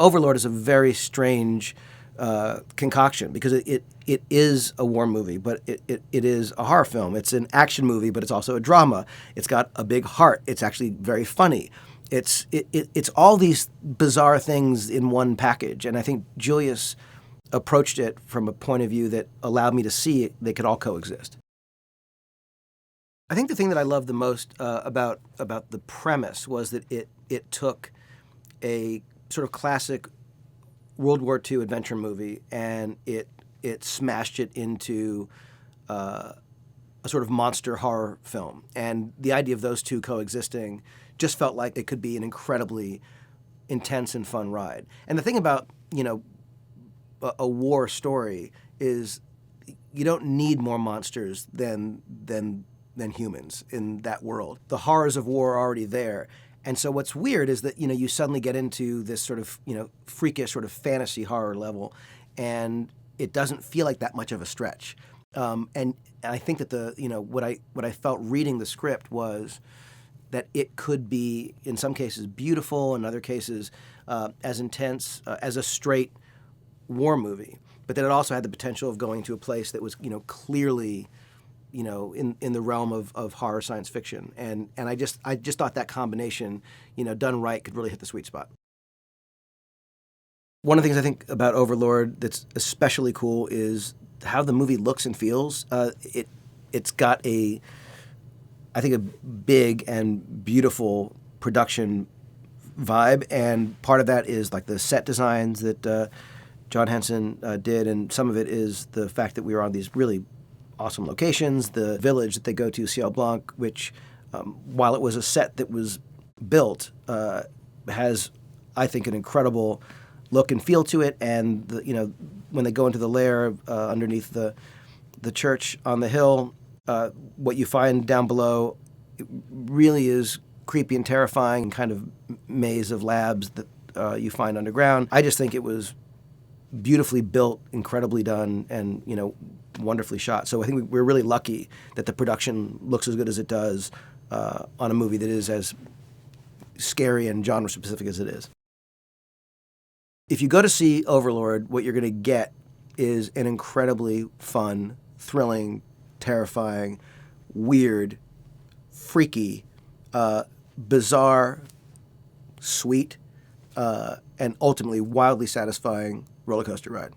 Overlord is a very strange concoction because it is a war movie, but it is a horror film. It's an action movie, but it's also a drama. It's got a big heart. It's actually very funny. It's all these bizarre things in one package, and I think Julius approached it from a point of view that allowed me to see they could all coexist. I think the thing that I loved the most about the premise was that it took a sort of classic World War II adventure movie and it smashed it into a sort of monster horror film. And the idea of those two coexisting just felt like it could be an incredibly intense and fun ride. And the thing about, a war story is you don't need more monsters than humans in that world. The horrors of war are already there. And so what's weird is that, you suddenly get into this sort of, freakish sort of fantasy horror level, and it doesn't feel like that much of a stretch. And I think that what I felt reading the script was that it could be, in some cases, beautiful, in other cases, as intense as a straight war movie, but that it also had the potential of going to a place that was, clearly, in the realm of horror science fiction. And I just thought that combination, done right, could really hit the sweet spot. One of the things I think about Overlord that's especially cool is how the movie looks and feels. It's got I think a big and beautiful production vibe, and part of that is like the set designs that John Henson did, and some of it is the fact that we were on these really awesome locations. The village that they go to, Ciel Blanc, which, while it was a set that was built, has, I think, an incredible look and feel to it. And when they go into the lair underneath the church on the hill, what you find down below really is creepy and terrifying, kind of maze of labs that you find underground. I just think it was beautifully built, incredibly done, and wonderfully shot. So I think we're really lucky that the production looks as good as it does on a movie that is as scary and genre specific as it is. If you go to see Overlord, what you're going to get is an incredibly fun, thrilling, terrifying, weird, freaky, bizarre, sweet, and ultimately wildly satisfying roller coaster ride.